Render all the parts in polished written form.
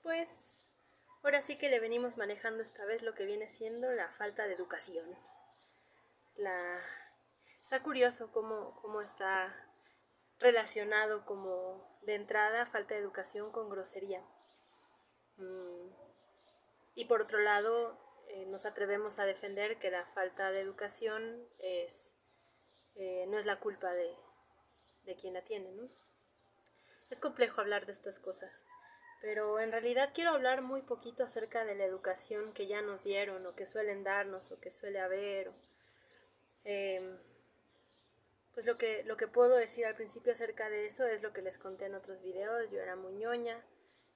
Pues ahora sí que le venimos manejando esta vez lo que viene siendo la falta de educación. La... Está curioso cómo está relacionado como de entrada falta de educación con grosería. Y por otro lado, nos atrevemos a defender que la falta de educación no es la culpa de quien la tiene, ¿no? Es complejo hablar de estas cosas, pero en realidad quiero hablar muy poquito acerca de la educación que ya nos dieron o que suelen darnos o que suele haber. Eh, pues lo que puedo decir al principio acerca de eso es lo que les conté en otros videos. Yo era muy ñoña,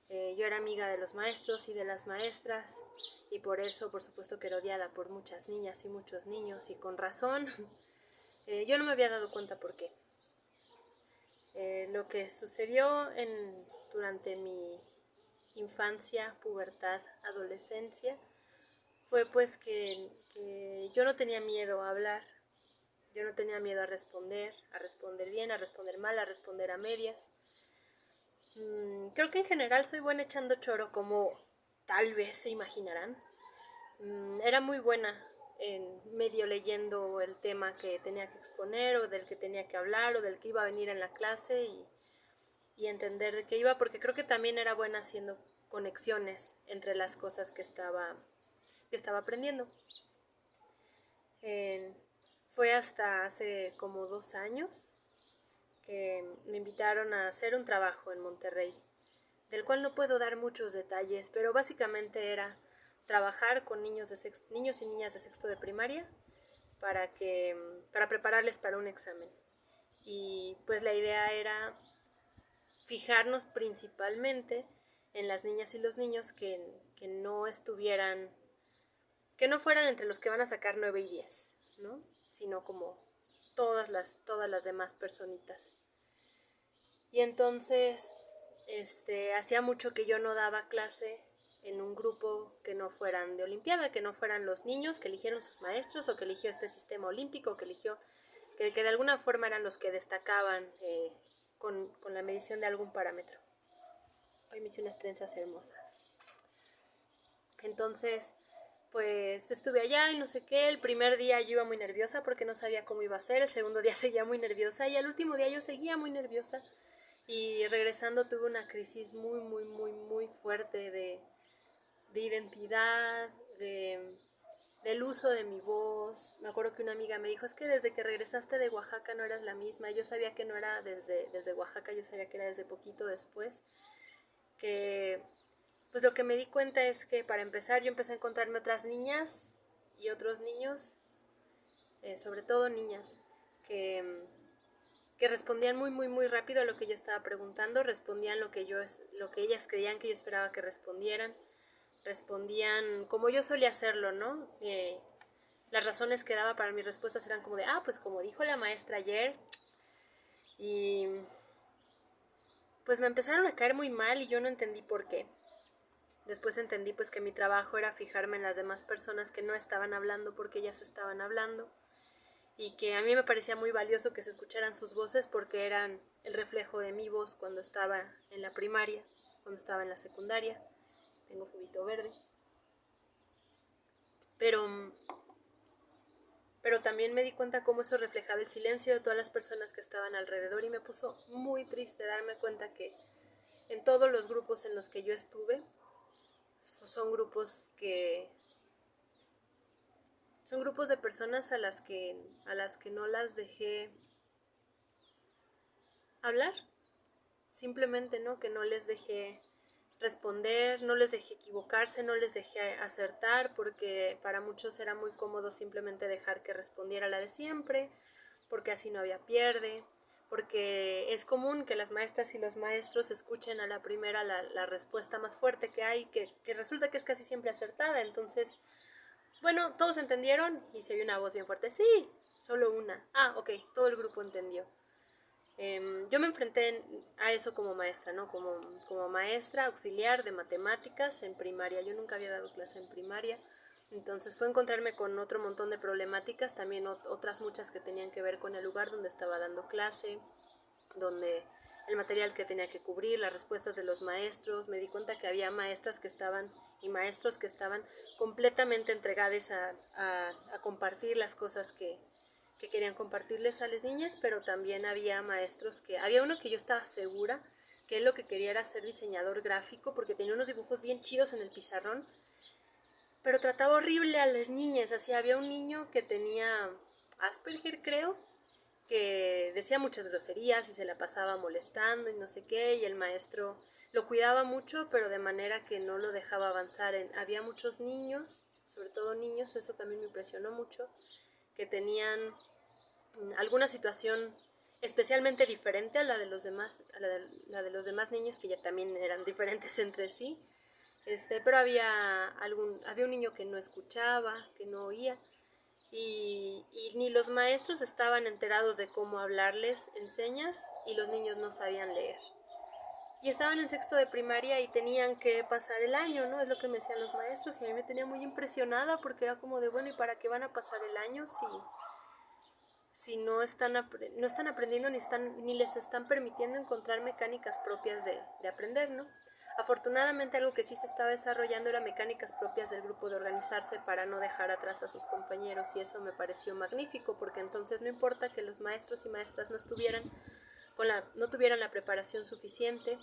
yo era amiga de los maestros y de las maestras y por eso por supuesto que era odiada por muchas niñas y muchos niños y con razón. Yo no me había dado cuenta por qué. Lo que sucedió durante mi infancia, pubertad, adolescencia, fue pues que yo no tenía miedo a hablar, yo no tenía miedo a responder bien, a responder mal, a responder a medias. Creo que en general soy buena echando choro, como tal vez se imaginarán. Era muy buena en medio leyendo el tema que tenía que exponer o del que tenía que hablar o del que iba a venir en la clase y entender de qué iba, porque creo que también era buena haciendo conexiones entre las cosas que estaba aprendiendo. Fue hasta hace como 2 años que me invitaron a hacer un trabajo en Monterrey, del cual no puedo dar muchos detalles, pero básicamente era trabajar con niños y niñas de sexto de primaria para prepararles para un examen. Y pues la idea era fijarnos principalmente en las niñas y los niños que no estuvieran, que no fueran entre los que van a sacar 9 y 10, ¿no? Sino como todas las demás personitas. Y entonces, hacía mucho que yo no daba clase en un grupo que no fueran de Olimpiada, que no fueran los niños que eligieron sus maestros o que eligió este sistema olímpico, que eligió, que de alguna forma eran los que destacaban con la medición de algún parámetro. Hoy me hice unas trenzas hermosas. Entonces, pues estuve allá y no sé qué. El primer día yo iba muy nerviosa porque no sabía cómo iba a ser. El segundo día seguía muy nerviosa y al último día yo seguía muy nerviosa. Y regresando tuve una crisis muy fuerte de identidad, del uso de mi voz. Me acuerdo que una amiga me dijo, es que desde que regresaste de Oaxaca no eras la misma. Yo sabía que no era desde Oaxaca, yo sabía que era desde poquito después. Que pues lo que me di cuenta es que para empezar yo empecé a encontrarme otras niñas y otros niños, sobre todo niñas, que respondían muy rápido a lo que yo estaba preguntando, respondían lo que ellas creían que yo esperaba que respondieran, respondían como yo solía hacerlo, ¿no? Las razones que daba para mis respuestas eran como de, pues como dijo la maestra ayer, y pues me empezaron a caer muy mal y yo no entendí por qué. Después entendí pues que mi trabajo era fijarme en las demás personas que no estaban hablando porque ellas estaban hablando y que a mí me parecía muy valioso que se escucharan sus voces porque eran el reflejo de mi voz cuando estaba en la primaria, cuando estaba en la secundaria. Tengo juguito verde. Pero también me di cuenta cómo eso reflejaba el silencio de todas las personas que estaban alrededor y me puso muy triste darme cuenta que en todos los grupos en los que yo estuve son grupos de personas a las que no las dejé hablar, simplemente, ¿no? Que no les dejé responder, no les dejé equivocarse, no les dejé acertar, porque para muchos era muy cómodo simplemente dejar que respondiera la de siempre, porque así no había pierde, porque es común que las maestras y los maestros escuchen a la primera la respuesta más fuerte que hay, que resulta que es casi siempre acertada. Entonces, bueno, todos entendieron y se oyó una voz bien fuerte, sí, solo una. Ok, todo el grupo entendió. Yo me enfrenté a eso como maestra, ¿no? Como maestra auxiliar de matemáticas en primaria. Yo nunca había dado clase en primaria. Entonces fue encontrarme con otro montón de problemáticas, también otras muchas que tenían que ver con el lugar donde estaba dando clase, donde el material que tenía que cubrir, las respuestas de los maestros. Me di cuenta que había maestras que estaban y maestros que estaban completamente entregados a compartir las cosas que querían compartirles a las niñas, pero también había maestros había uno que yo estaba segura que él lo que quería era ser diseñador gráfico porque tenía unos dibujos bien chidos en el pizarrón, pero trataba horrible a las niñas. Así había un niño que tenía Asperger, creo, que decía muchas groserías y se la pasaba molestando y no sé qué, y el maestro lo cuidaba mucho, pero de manera que no lo dejaba avanzar. Había muchos niños, sobre todo niños, eso también me impresionó mucho, que tenían alguna situación especialmente diferente a la de los demás, la de los demás niños, que ya también eran diferentes entre sí. Pero había un niño que no escuchaba, que no oía, y ni los maestros estaban enterados de cómo hablarles en señas, y los niños no sabían leer. Y estaban en sexto de primaria y tenían que pasar el año, ¿no? Es lo que me decían los maestros, y a mí me tenía muy impresionada porque era como de, bueno, ¿y para qué van a pasar el año si no están aprendiendo ni les están permitiendo encontrar mecánicas propias de aprender, ¿no? Afortunadamente algo que sí se estaba desarrollando era mecánicas propias del grupo de organizarse para no dejar atrás a sus compañeros, y eso me pareció magnífico, porque entonces no importa que los maestros y maestras no tuvieran la preparación suficiente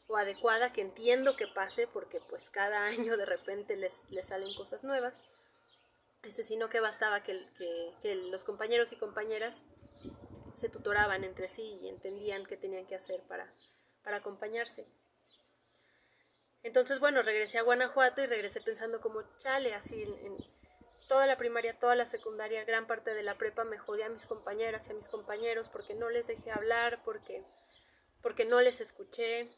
o adecuada, que entiendo que pase porque pues cada año de repente les salen cosas nuevas, sino que bastaba que los compañeros y compañeras se tutoraban entre sí y entendían qué tenían que hacer para acompañarse. Entonces, bueno, regresé a Guanajuato y regresé pensando como chale, así en toda la primaria, toda la secundaria, gran parte de la prepa me jodí a mis compañeras y a mis compañeros porque no les dejé hablar, porque no les escuché,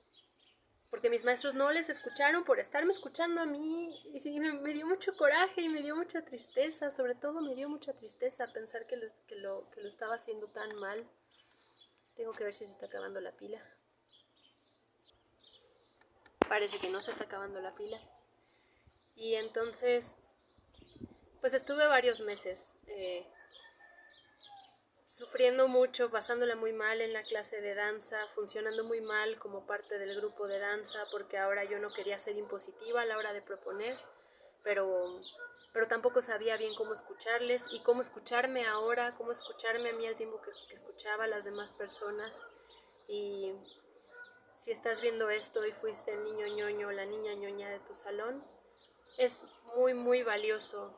porque mis maestros no les escucharon por estarme escuchando a mí. Y sí, me dio mucho coraje y me dio mucha tristeza, sobre todo me dio mucha tristeza pensar que lo estaba haciendo tan mal. Tengo que ver si se está acabando la pila. Parece que no se está acabando la pila. Y entonces, pues estuve varios meses sufriendo mucho, pasándola muy mal en la clase de danza, funcionando muy mal como parte del grupo de danza, porque ahora yo no quería ser impositiva a la hora de proponer, pero, pero tampoco sabía bien cómo escucharles y cómo escucharme ahora, cómo escucharme a mí al tiempo que escuchaba a las demás personas. Y si estás viendo esto y fuiste el niño ñoño o la niña ñoña de tu salón, es muy, muy valioso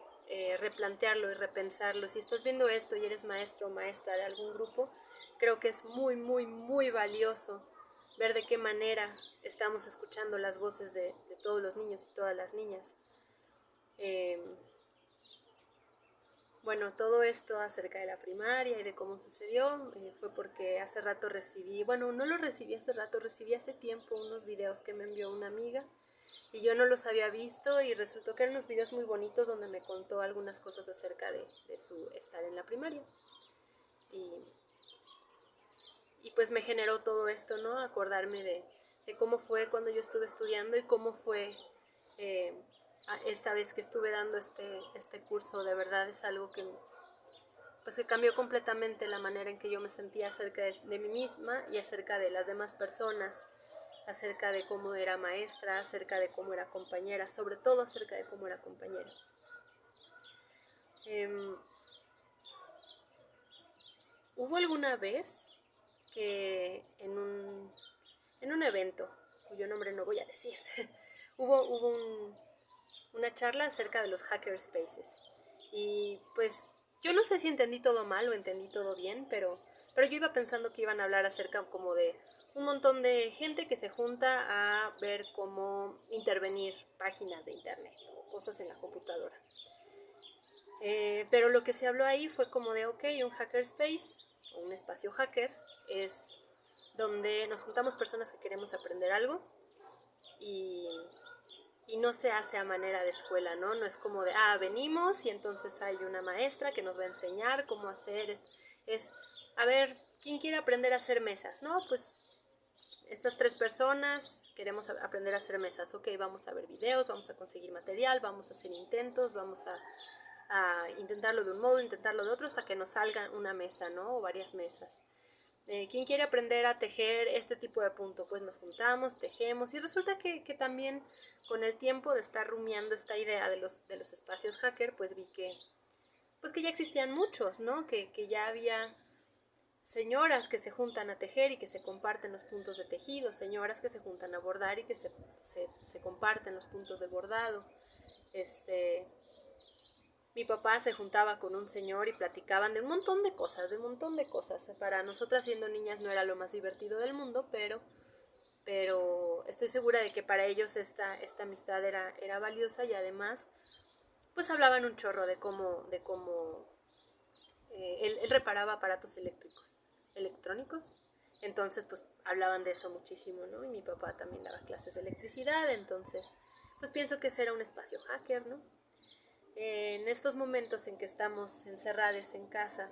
replantearlo y repensarlo. Si estás viendo esto y eres maestro o maestra de algún grupo, creo que es muy, muy, muy valioso ver de qué manera estamos escuchando las voces de todos los niños y todas las niñas. Bueno, todo esto acerca de la primaria y de cómo sucedió fue porque hace rato no lo recibí hace rato, recibí hace tiempo unos videos que me envió una amiga y yo no los había visto, y resultó que eran unos videos muy bonitos donde me contó algunas cosas acerca de su estar en la primaria. Y, y pues me generó todo esto, ¿no? Acordarme de cómo fue cuando yo estuve estudiando y cómo fue eh, esta vez que estuve dando este curso. De verdad es algo pues que cambió completamente la manera en que yo me sentía acerca de mí misma y acerca de las demás personas, acerca de cómo era maestra, acerca de cómo era compañera, sobre todo acerca de cómo era compañera. Hubo alguna vez que en un evento, cuyo nombre no voy a decir, hubo una charla acerca de los hackerspaces. Y pues yo no sé si entendí todo mal o entendí todo bien, pero yo iba pensando que iban a hablar acerca como de un montón de gente que se junta a ver cómo intervenir páginas de internet o cosas en la computadora. Pero lo que se habló ahí fue como de, ok, un hackerspace, o un espacio hacker, es donde nos juntamos personas que queremos aprender algo y no se hace a manera de escuela, ¿no? No es como de, venimos y entonces hay una maestra que nos va a enseñar cómo hacer. A ver, ¿quién quiere aprender a hacer mesas? No, pues estas 3 personas queremos aprender a hacer mesas. Ok, vamos a ver videos, vamos a conseguir material, vamos a hacer intentos, vamos a intentarlo de un modo, intentarlo de otro, hasta que nos salga una mesa, ¿no? O varias mesas. ¿Quién quiere aprender a tejer este tipo de punto? Pues nos juntamos, tejemos y resulta que también con el tiempo de estar rumiando esta idea de los espacios hacker, pues vi pues que ya existían muchos, ¿no? Que ya había señoras que se juntan a tejer y que se comparten los puntos de tejido, señoras que se juntan a bordar y que se comparten los puntos de bordado. Este, mi papá se juntaba con un señor y platicaban de un montón de cosas, de un montón de cosas. Para nosotras siendo niñas no era lo más divertido del mundo, pero estoy segura de que para ellos esta amistad era valiosa y además pues hablaban un chorro de cómo él reparaba aparatos electrónicos, entonces pues hablaban de eso muchísimo, ¿no? Y mi papá también daba clases de electricidad, entonces pues pienso que ese era un espacio hacker, ¿no? En estos momentos en que estamos encerrados en casa,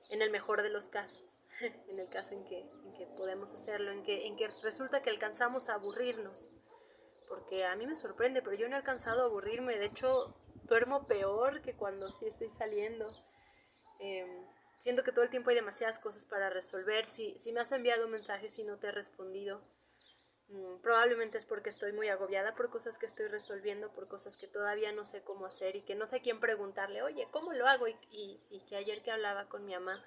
en el mejor de los casos, en el caso en que podemos hacerlo, en que resulta que alcanzamos a aburrirnos, porque a mí me sorprende, pero yo no he alcanzado a aburrirme, de hecho duermo peor que cuando sí estoy saliendo. Eh, Siento que todo el tiempo hay demasiadas cosas para resolver. Si me has enviado un mensaje y no te he respondido, probablemente es porque estoy muy agobiada por cosas que estoy resolviendo, por cosas que todavía no sé cómo hacer y que no sé a quién preguntarle, oye, ¿cómo lo hago? Y que ayer que hablaba con mi mamá,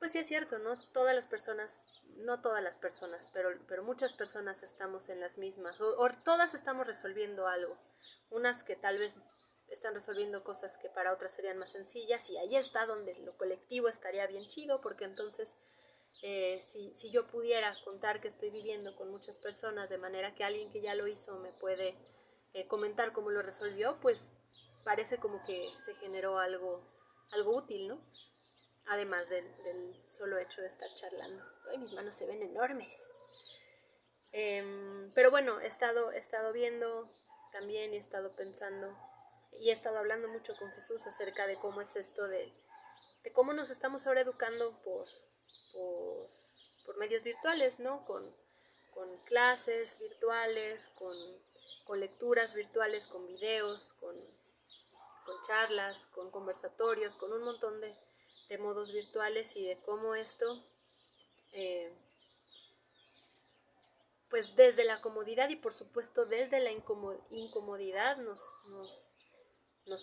pues sí es cierto, ¿no? Todas las personas, no todas las personas, pero muchas personas estamos en las mismas, o todas estamos resolviendo algo. Unas que tal vez están resolviendo cosas que para otras serían más sencillas y ahí está donde lo colectivo estaría bien chido, porque entonces si yo pudiera contar que estoy viviendo con muchas personas de manera que alguien que ya lo hizo me puede comentar cómo lo resolvió, pues parece como que se generó algo útil, ¿no? Además del solo hecho de estar charlando. Ay, mis manos se ven enormes. Pero bueno, he estado viendo también y he estado pensando y he estado hablando mucho con Jesús acerca de cómo es esto de cómo nos estamos ahora educando por, por medios virtuales, ¿no? Con clases virtuales, con lecturas virtuales, con videos, con charlas, con conversatorios, con un montón de modos virtuales y de cómo esto, eh, pues desde la comodidad y por supuesto desde la incomodidad nos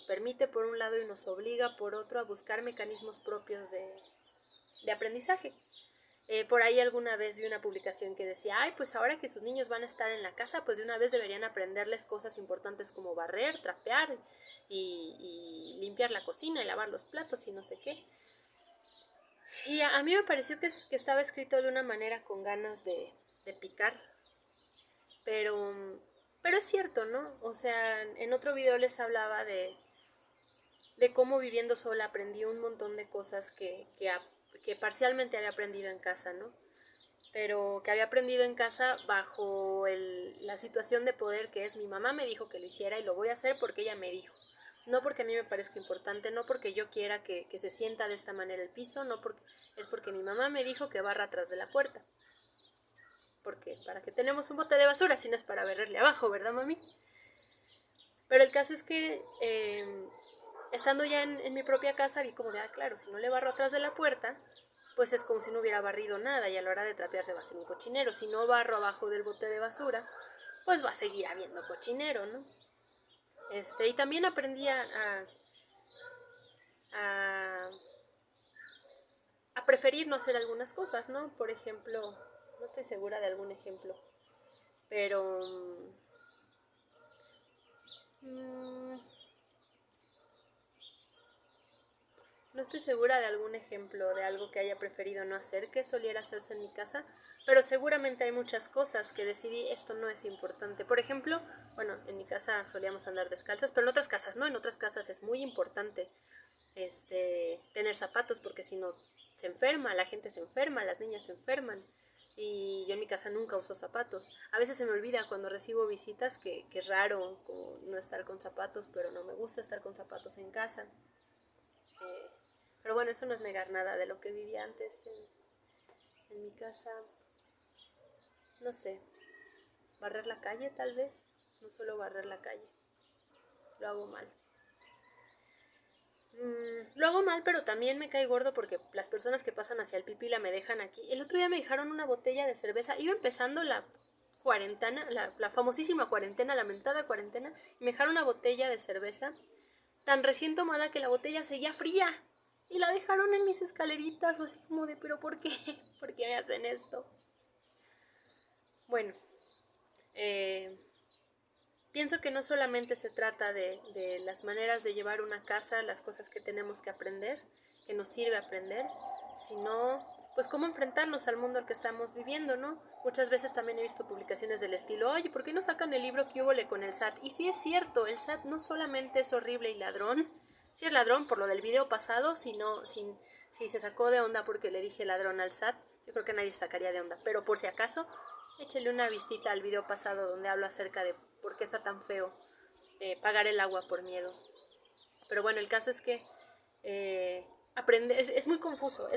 permite por un lado y nos obliga por otro a buscar mecanismos propios de aprendizaje. Por ahí alguna vez vi una publicación que decía, ay, pues ahora que sus niños van a estar en la casa, pues de una vez deberían aprenderles cosas importantes como barrer, trapear y limpiar la cocina y lavar los platos y no sé qué. Y a mí me pareció que estaba escrito de una manera con ganas de picar, pero, pero es cierto, ¿no? O sea, en otro video les hablaba de cómo viviendo sola aprendí un montón de cosas que parcialmente había aprendido en casa, ¿no? Pero que había aprendido en casa bajo la situación de poder que es mi mamá me dijo que lo hiciera y lo voy a hacer porque ella me dijo. No porque a mí me parezca importante, no porque yo quiera que se sienta de esta manera el piso, no porque es porque mi mamá me dijo que barra atrás de la puerta. Porque para qué tenemos un bote de basura si no es para barrerle abajo, ¿verdad, mami? Pero el caso es que estando ya en mi propia casa vi como de, ah, claro, si no le barro atrás de la puerta, pues es como si no hubiera barrido nada y a la hora de trapear se va a hacer un cochinero. Si no barro abajo del bote de basura, pues va a seguir habiendo cochinero, ¿no? Y también aprendí a, a preferir no hacer algunas cosas, ¿no? Por ejemplo, no estoy segura de algún ejemplo, pero mmm, no estoy segura de algún ejemplo de algo que haya preferido no hacer que soliera hacerse en mi casa, pero seguramente hay muchas cosas que decidí esto no es importante. Por ejemplo, bueno, en mi casa solíamos andar descalzas, pero en otras casas no, en otras casas es muy importante tener zapatos porque si no se enferma, la gente se enferma, las niñas se enferman. Y yo en mi casa nunca uso zapatos. A veces se me olvida cuando recibo visitas que es raro como no estar con zapatos, pero no me gusta estar con zapatos en casa. Eh, pero bueno, eso no es negar nada de lo que vivía antes en mi casa. No sé, barrer la calle tal vez. No suelo barrer la calle, lo hago mal. Lo hago mal, pero también me cae gordo porque las personas que pasan hacia el pipila me dejan aquí. El otro día me dejaron una botella de cerveza. Iba empezando la cuarentena, la famosísima cuarentena, lamentada cuarentena, y me dejaron una botella de cerveza tan recién tomada que la botella seguía fría. Y la dejaron en mis escaleritas, así como de, pero ¿por qué? ¿Por qué me hacen esto? Bueno, eh, pienso que no solamente se trata de las maneras de llevar una casa, las cosas que tenemos que aprender, que nos sirve aprender, sino pues cómo enfrentarnos al mundo al que estamos viviendo, ¿no? Muchas veces también he visto publicaciones del estilo, oye, ¿por qué no sacan el libro que húbole con el SAT? Y sí es cierto, el SAT no solamente es horrible y ladrón, sí es ladrón por lo del video pasado, si se sacó de onda porque le dije ladrón al SAT, yo creo que nadie se sacaría de onda, pero por si acaso, échele una vistita al video pasado donde hablo acerca de por qué está tan feo pagar el agua por miedo. Pero bueno, el caso es que es muy confuso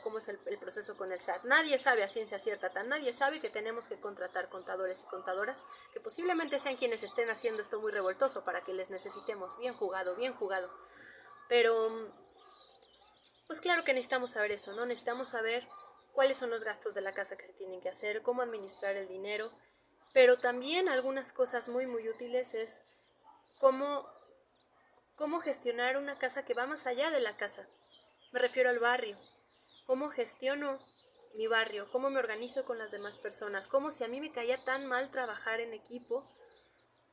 cómo es el proceso con el SAT. Nadie sabe a ciencia cierta, nadie sabe que tenemos que contratar contadores y contadoras que posiblemente sean quienes estén haciendo esto muy revoltoso para que les necesitemos. Bien jugado, bien jugado. Pero pues claro que necesitamos saber eso, ¿no? Necesitamos saber cuáles son los gastos de la casa que se tienen que hacer, cómo administrar el dinero, pero también algunas cosas muy útiles es cómo, cómo gestionar una casa que va más allá de la casa. Me refiero al barrio. ¿Cómo gestiono mi barrio? ¿Cómo me organizo con las demás personas? ¿Cómo si a mí me caía tan mal trabajar en equipo,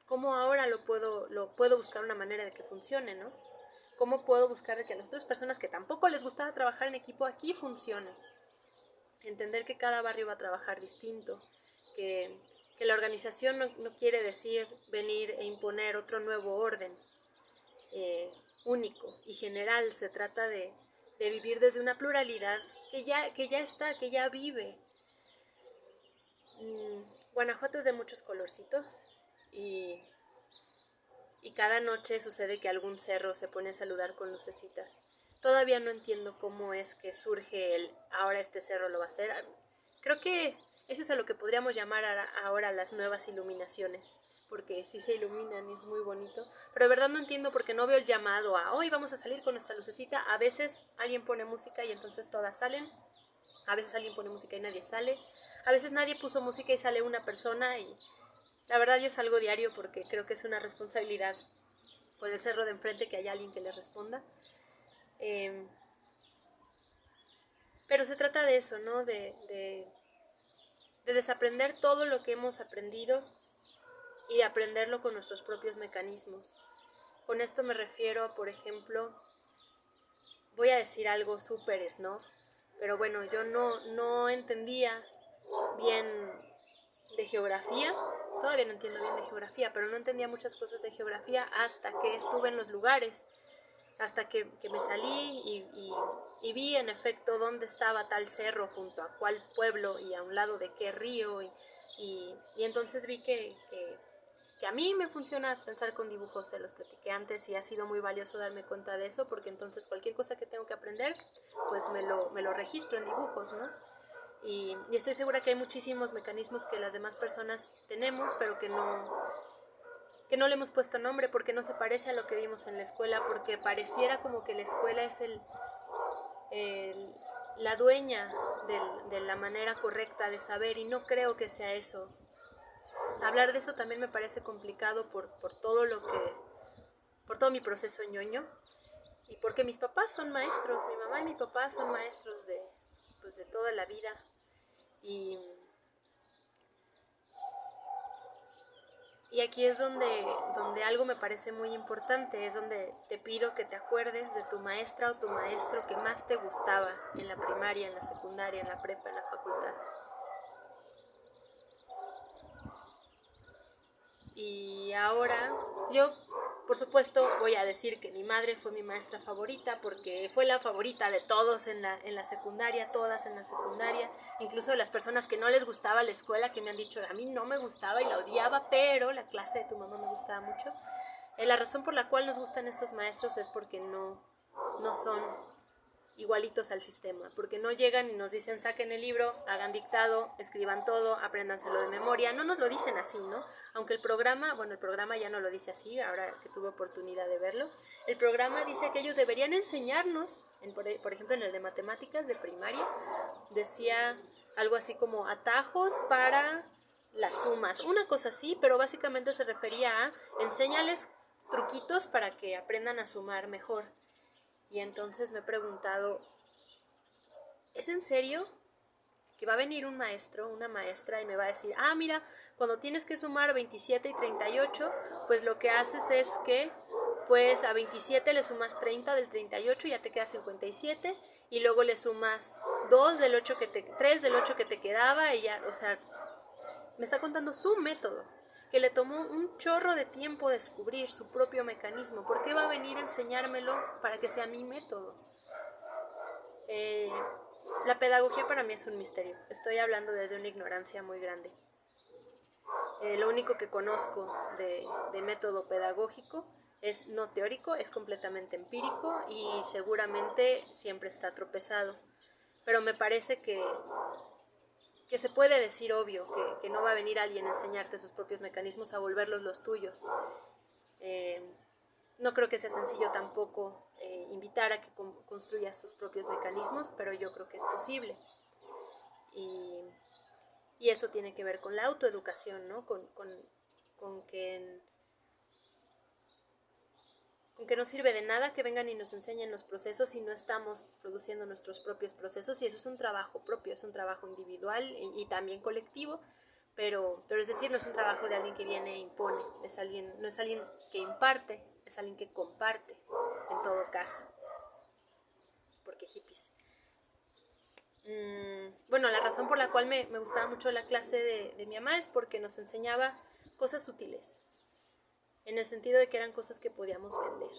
cómo ahora lo puedo buscar una manera de que funcione, ¿no? ¿Cómo puedo buscar de que a las otras personas que tampoco les gustaba trabajar en equipo aquí funcione? Entender que cada barrio va a trabajar distinto, que, que la organización no quiere decir venir e imponer otro nuevo orden único y general, se trata de vivir desde una pluralidad que ya está, que ya vive. Guanajuato es de muchos colorcitos y y cada noche sucede que algún cerro se pone a saludar con lucecitas. Todavía no entiendo cómo es que surge el ahora este cerro lo va a hacer. Creo que eso es a lo que podríamos llamar ahora las nuevas iluminaciones, porque sí se iluminan y es muy bonito. Pero de verdad no entiendo porque no veo el llamado a hoy vamos a salir con nuestra lucecita. A veces alguien pone música y entonces todas salen. A veces alguien pone música y nadie sale. A veces nadie puso música y sale una persona y la verdad yo salgo diario porque creo que es una responsabilidad con el cerro de enfrente que haya alguien que les responda. Eh, pero se trata de eso, ¿no? De desaprender todo lo que hemos aprendido y de aprenderlo con nuestros propios mecanismos. Con esto me refiero, por ejemplo, voy a decir algo súper snob, pero bueno, yo no entendía bien de geografía, todavía no entiendo bien de geografía, pero no entendía muchas cosas de geografía hasta que estuve en los lugares, hasta que me salí y vi en efecto dónde estaba tal cerro, junto a cuál pueblo y a un lado de qué río, y entonces vi que a mí me funciona pensar con dibujos, se los platiqué antes y ha sido muy valioso darme cuenta de eso, porque entonces cualquier cosa que tengo que aprender, pues me lo registro en dibujos, ¿no? Y estoy segura que hay muchísimos mecanismos que las demás personas tenemos, pero que no le hemos puesto nombre porque no se parece a lo que vimos en la escuela, porque pareciera como que la escuela es la dueña de la manera correcta de saber, y no creo que sea eso. Hablar de eso también me parece complicado por todo por todo mi proceso ñoño, y porque mis papás son maestros, mi mamá y mi papá son maestros pues de toda la vida, y Y aquí es donde algo me parece muy importante, es donde te pido que te acuerdes de tu maestra o tu maestro que más te gustaba en la primaria, en la secundaria, en la prepa, en la facultad. Y ahora yo, por supuesto, voy a decir que mi madre fue mi maestra favorita porque fue la favorita de todos en la secundaria, todas en la secundaria, incluso de las personas que no les gustaba la escuela, que me han dicho, a mí no me gustaba y la odiaba, pero la clase de tu mamá me gustaba mucho. La razón por la cual nos gustan estos maestros es porque no son igualitos al sistema, porque no llegan y nos dicen saquen el libro, hagan dictado, escriban todo, apréndanselo de memoria, no nos lo dicen así, ¿no? Aunque el programa ya no lo dice así, ahora que tuve oportunidad de verlo, el programa dice que ellos deberían enseñarnos, por ejemplo en el de matemáticas de primaria, decía algo así como atajos para las sumas, una cosa así, pero básicamente se refería a enséñales truquitos para que aprendan a sumar mejor. Y entonces me he preguntado, ¿es en serio que va a venir un maestro, una maestra y me va a decir, mira, cuando tienes que sumar 27 y 38, pues lo que haces es que pues a 27 le sumas 30 del 38 y ya te queda 57 y luego le sumas 3 del 8 que te quedaba y ya, o sea, me está contando su método, que le tomó un chorro de tiempo descubrir su propio mecanismo. ¿Por qué va a venir a enseñármelo para que sea mi método? La pedagogía para mí es un misterio. Estoy hablando desde una ignorancia muy grande. Lo único que conozco de método pedagógico es no teórico, es completamente empírico y seguramente siempre está tropezado. Pero me parece que se puede decir obvio, que no va a venir alguien a enseñarte sus propios mecanismos a volverlos los tuyos. No creo que sea sencillo tampoco invitar a que construyas tus propios mecanismos, pero yo creo que es posible. Y eso tiene que ver con la autoeducación, ¿no? Con que no sirve de nada que vengan y nos enseñen los procesos si no estamos produciendo nuestros propios procesos, y eso es un trabajo propio, es un trabajo individual y también colectivo, pero es decir, no es un trabajo de alguien que viene e impone, no es alguien que imparte, es alguien que comparte, en todo caso, porque hippies. Bueno, la razón por la cual me gustaba mucho la clase de mi mamá es porque nos enseñaba cosas útiles, en el sentido de que eran cosas que podíamos vender.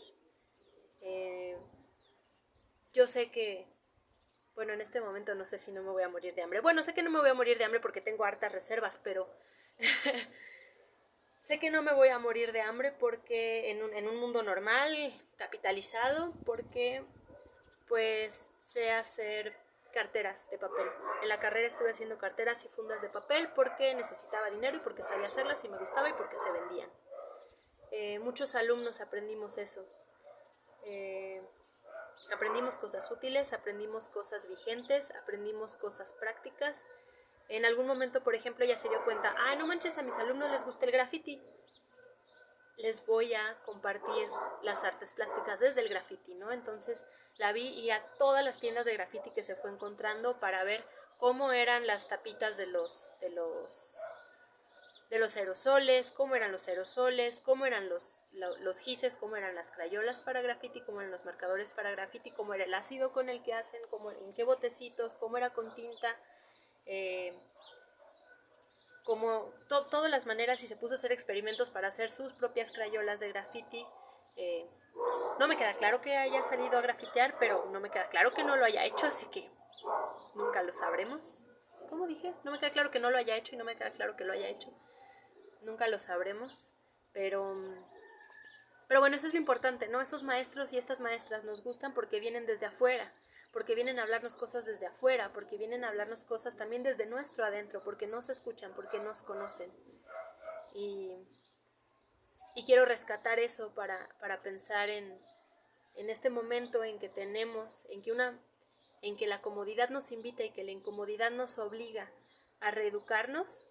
Yo sé que, bueno, en este momento no sé si no me voy a morir de hambre. Bueno, sé que no me voy a morir de hambre porque tengo hartas reservas, pero sé que no me voy a morir de hambre porque en un mundo normal, capitalizado, porque pues sé hacer carteras de papel. En la carrera estuve haciendo carteras y fundas de papel porque necesitaba dinero y porque sabía hacerlas y me gustaba y porque se vendían. Muchos alumnos aprendimos eso. Aprendimos cosas útiles, aprendimos cosas vigentes, aprendimos cosas prácticas. En algún momento, por ejemplo, ella se dio cuenta, no manches, a mis alumnos les gusta el graffiti. Les voy a compartir las artes plásticas desde el graffiti, ¿no? Entonces la vi y a todas las tiendas de graffiti que se fue encontrando para ver cómo eran las tapitas de los aerosoles, cómo eran los aerosoles, cómo eran los gises, cómo eran las crayolas para graffiti, cómo eran los marcadores para graffiti, cómo era el ácido con el que hacen, en qué botecitos, cómo era con tinta, como todas las maneras, y se puso a hacer experimentos para hacer sus propias crayolas de graffiti. No me queda claro que haya salido a grafitear, pero no me queda claro que no lo haya hecho, así que nunca lo sabremos. ¿Cómo dije? No me queda claro que no lo haya hecho y no me queda claro que lo haya hecho. Nunca lo sabremos, pero bueno, eso es lo importante, ¿no? Estos maestros y estas maestras nos gustan porque vienen desde afuera, porque vienen a hablarnos cosas desde afuera, porque vienen a hablarnos cosas también desde nuestro adentro, porque nos escuchan, porque nos conocen. Y quiero rescatar eso para pensar en este momento en que tenemos, en que la comodidad nos invita y que la incomodidad nos obliga a reeducarnos,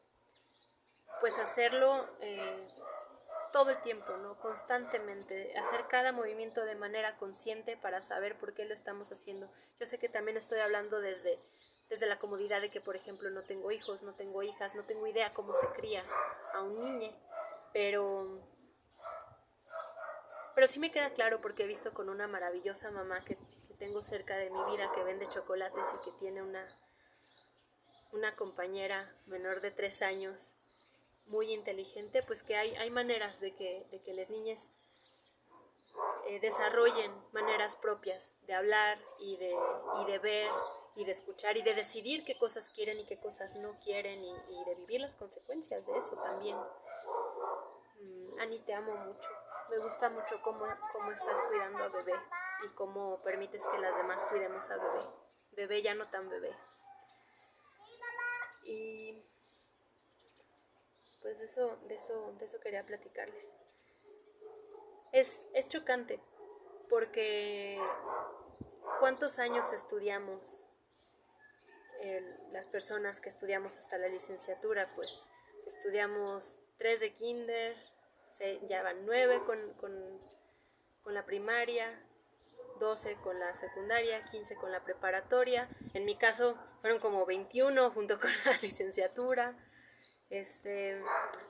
pues hacerlo todo el tiempo, ¿no? Constantemente, hacer cada movimiento de manera consciente para saber por qué lo estamos haciendo. Yo sé que también estoy hablando desde la comodidad de que, por ejemplo, no tengo hijos, no tengo hijas, no tengo idea cómo se cría a un niño, pero sí me queda claro porque he visto con una maravillosa mamá que tengo cerca de mi vida, que vende chocolates y que tiene una compañera menor de 3 años muy inteligente, pues que hay maneras de que las niñas desarrollen maneras propias de hablar y de ver y de escuchar y de decidir qué cosas quieren y qué cosas no quieren y de vivir las consecuencias de eso también. Ani, te amo mucho. Me gusta mucho cómo estás cuidando a bebé. y cómo permites que las demás cuidemos a bebé. Bebé ya no tan bebé. Y pues de eso quería platicarles. Es chocante porque ¿cuántos años estudiamos las personas que estudiamos hasta la licenciatura? Pues estudiamos 3 de kinder, ya van 9 con la primaria, 12 con la secundaria, 15 con la preparatoria. En mi caso fueron como 21 junto con la licenciatura.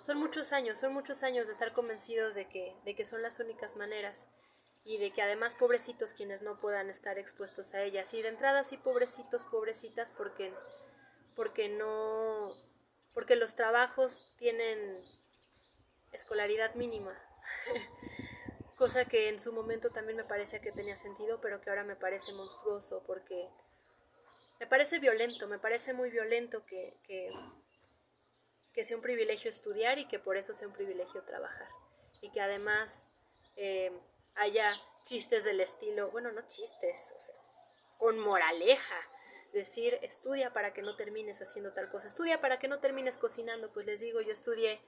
Son muchos años de estar convencidos de que son las únicas maneras y de que además pobrecitos quienes no puedan estar expuestos a ellas. Y de entrada sí, pobrecitos, pobrecitas, porque los trabajos tienen escolaridad mínima. Cosa que en su momento también me parecía que tenía sentido, pero que ahora me parece monstruoso, porque me parece violento, me parece muy violento que sea un privilegio estudiar y que por eso sea un privilegio trabajar. Y que además haya chistes del estilo, bueno, no chistes, o sea, con moraleja. Decir, estudia para que no termines haciendo tal cosa, estudia para que no termines cocinando. Pues les digo, yo estudié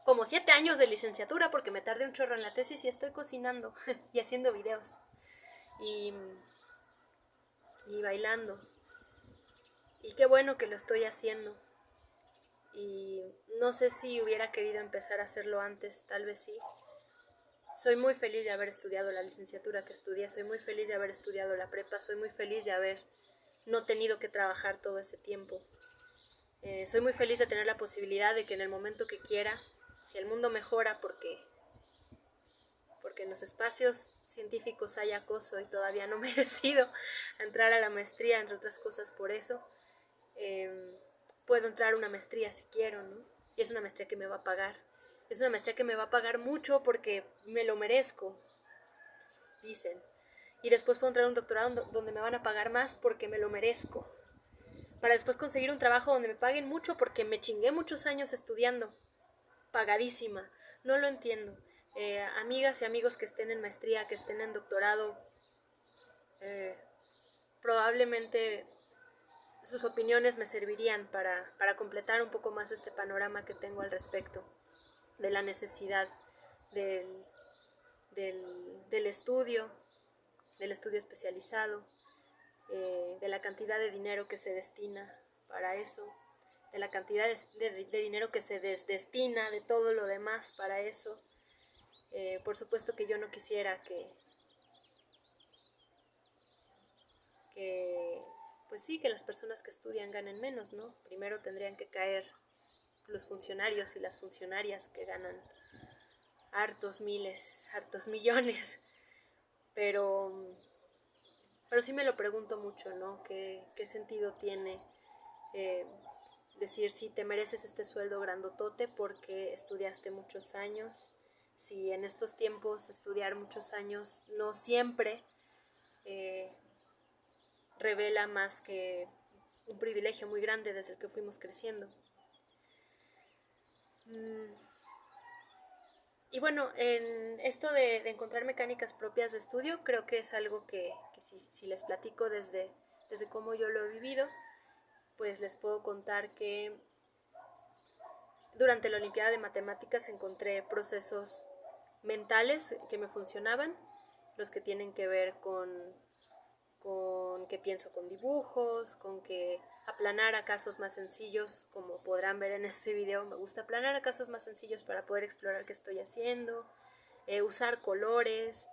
como 7 años de licenciatura porque me tardé un chorro en la tesis y estoy cocinando y haciendo videos y bailando. Y qué bueno que lo estoy haciendo. Y no sé si hubiera querido empezar a hacerlo antes, tal vez sí. Soy muy feliz de haber estudiado la licenciatura que estudié, soy muy feliz de haber estudiado la prepa, soy muy feliz de haber no tenido que trabajar todo ese tiempo. Soy muy feliz de tener la posibilidad de que en el momento que quiera, si el mundo mejora porque en los espacios científicos hay acoso y todavía no me decido a entrar a la maestría, entre otras cosas por eso, puedo entrar a una maestría si quiero, ¿no? Y es una maestría que me va a pagar. Es una maestría que me va a pagar mucho porque me lo merezco, dicen. Y después puedo entrar a un doctorado donde me van a pagar más porque me lo merezco. Para después conseguir un trabajo donde me paguen mucho porque me chingué muchos años estudiando. Pagadísima. No lo entiendo. Amigas y amigos que estén en maestría, que estén en doctorado, probablemente sus opiniones me servirían para completar un poco más este panorama que tengo al respecto de la necesidad del estudio especializado, de la cantidad de dinero que se destina para eso, de la cantidad de dinero que se desdestina de todo lo demás para eso. Por supuesto que yo no quisiera pues sí, que las personas que estudian ganen menos, ¿no? Primero tendrían que caer los funcionarios y las funcionarias que ganan hartos miles, hartos millones. Pero sí me lo pregunto mucho, ¿no? ¿Qué sentido tiene decir si te mereces este sueldo grandotote porque estudiaste muchos años? Si en estos tiempos estudiar muchos años no siempre revela más que un privilegio muy grande desde el que fuimos creciendo. Y bueno, en esto de encontrar mecánicas propias de estudio, creo que es algo que si les platico desde cómo yo lo he vivido, pues les puedo contar que durante la Olimpiada de Matemáticas encontré procesos mentales que me funcionaban, los que tienen que ver con que pienso con dibujos, con que aplanar a casos más sencillos, como podrán ver en este video, me gusta aplanar a casos más sencillos para poder explorar qué estoy haciendo, usar colores,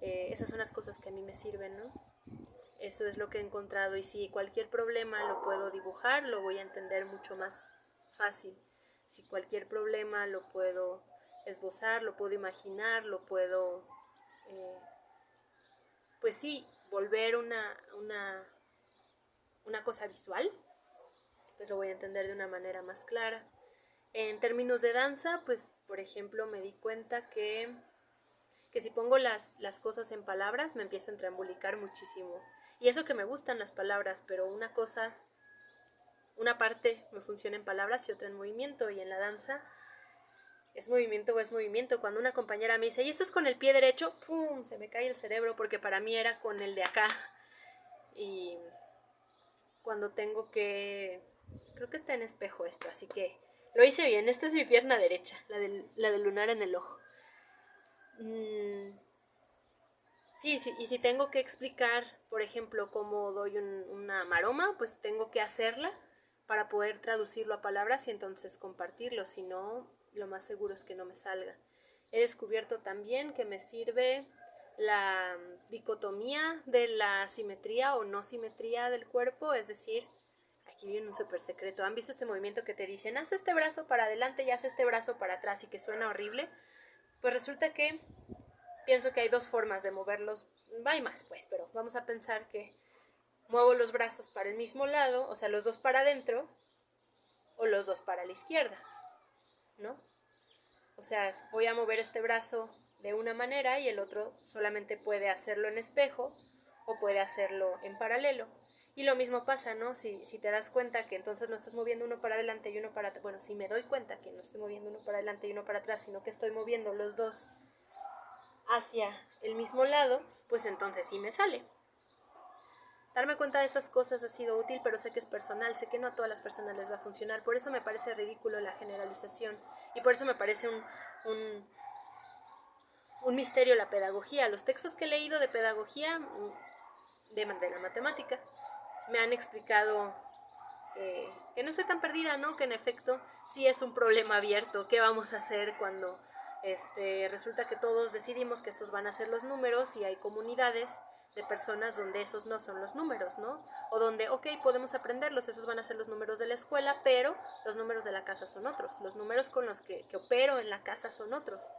esas son las cosas que a mí me sirven, ¿no? Eso es lo que he encontrado, y si cualquier problema lo puedo dibujar, lo voy a entender mucho más fácil. Si cualquier problema lo puedo esbozar, lo puedo imaginar, lo puedo, pues sí, volver una cosa visual, pues lo voy a entender de una manera más clara. En términos de danza, pues por ejemplo me di cuenta que si pongo las cosas en palabras me empiezo a entrambulicar muchísimo. Y eso que me gustan las palabras, pero una parte me funciona en palabras y otra en movimiento, y en la danza es movimiento o es movimiento. Cuando una compañera me dice, ¿y esto es con el pie derecho? ¡Pum! Se me cae el cerebro porque para mí era con el de acá. Y cuando tengo que... Creo que está en espejo esto, así que lo hice bien. Esta es mi pierna derecha, la del lunar en el ojo. Sí, sí, y si tengo que explicar, por ejemplo, cómo doy una maroma, pues tengo que hacerla para poder traducirlo a palabras y entonces compartirlo, si no, lo más seguro es que no me salga. He descubierto también que me sirve la dicotomía de la simetría o no simetría del cuerpo, es decir, aquí viene un súper secreto. ¿Han visto este movimiento que te dicen, haz este brazo para adelante y haz este brazo para atrás y que suena horrible? Pues resulta que pienso que hay dos formas de moverlos, hay más pues, pero vamos a pensar que muevo los brazos para el mismo lado, o sea, los dos para adentro o los dos para la izquierda, ¿no? O sea, voy a mover este brazo de una manera y el otro solamente puede hacerlo en espejo o puede hacerlo en paralelo. Y lo mismo pasa, ¿no? Si te das cuenta que entonces no estás moviendo uno para adelante y uno para atrás, bueno, si me doy cuenta que no estoy moviendo uno para adelante y uno para atrás, sino que estoy moviendo los dos hacia el mismo lado, pues entonces sí me sale. Darme cuenta de esas cosas ha sido útil, pero sé que es personal, sé que no a todas las personas les va a funcionar, por eso me parece ridículo la generalización y por eso me parece un misterio la pedagogía. Los textos que he leído de pedagogía, de la matemática, me han explicado que no estoy tan perdida, ¿no? Que en efecto sí es un problema abierto. ¿Qué vamos a hacer cuando resulta que todos decidimos que estos van a ser los números y hay comunidades de personas donde esos no son los números, ¿no? O donde, ok, podemos aprenderlos, esos van a ser los números de la escuela, pero los números de la casa son otros, los números con los que opero en la casa son otros.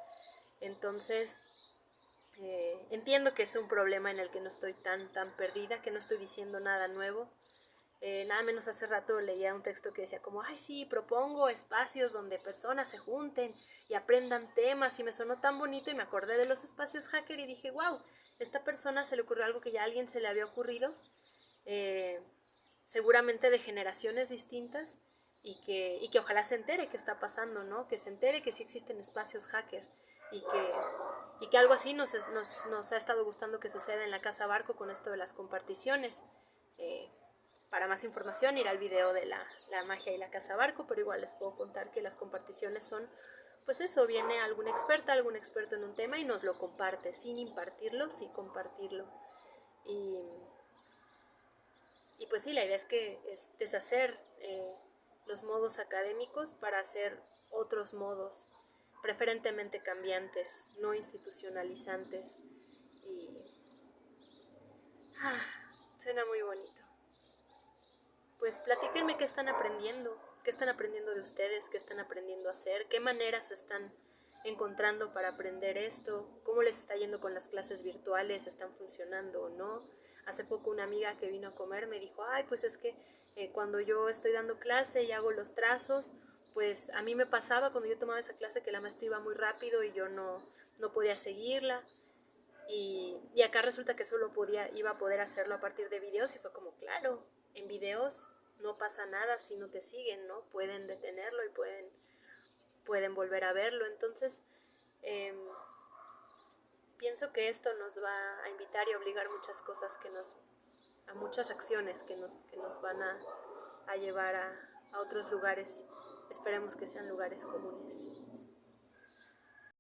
Entonces, entiendo que es un problema en el que no estoy tan perdida, que no estoy diciendo nada nuevo. Nada menos hace rato leía un texto que decía como, ay sí, propongo espacios donde personas se junten y aprendan temas y me sonó tan bonito y me acordé de los espacios hacker y dije, wow, esta persona se le ocurrió algo que ya a alguien se le había ocurrido, eh, seguramente de generaciones distintas y que ojalá se entere qué está pasando, ¿no? Que se entere que sí existen espacios hacker y que algo así nos ha estado gustando que suceda en la Casa Barco con esto de las comparticiones. Para más información ir al video de la magia y la Casa Barco, pero igual les puedo contar que las comparticiones son, pues eso, viene algún experto en un tema y nos lo comparte, sin impartirlo, sí compartirlo. Y pues sí, la idea es que es deshacer los modos académicos para hacer otros modos, preferentemente cambiantes, no institucionalizantes. Y suena muy bonito. Pues platíquenme qué están aprendiendo de ustedes, qué están aprendiendo a hacer, qué maneras están encontrando para aprender esto, cómo les está yendo con las clases virtuales, están funcionando o no. Hace poco una amiga que vino a comer me dijo, ay, pues es que cuando yo estoy dando clase y hago los trazos, pues a mí me pasaba cuando yo tomaba esa clase que la maestra iba muy rápido y yo no podía seguirla. Y acá resulta que solo iba a poder hacerlo a partir de videos y fue como, claro, en videos no pasa nada si no te siguen, ¿no? Pueden detenerlo y pueden volver a verlo. Entonces, eh, pienso que esto nos va a invitar y obligar muchas cosas a muchas acciones que nos van a llevar a otros lugares. Esperemos que sean lugares comunes.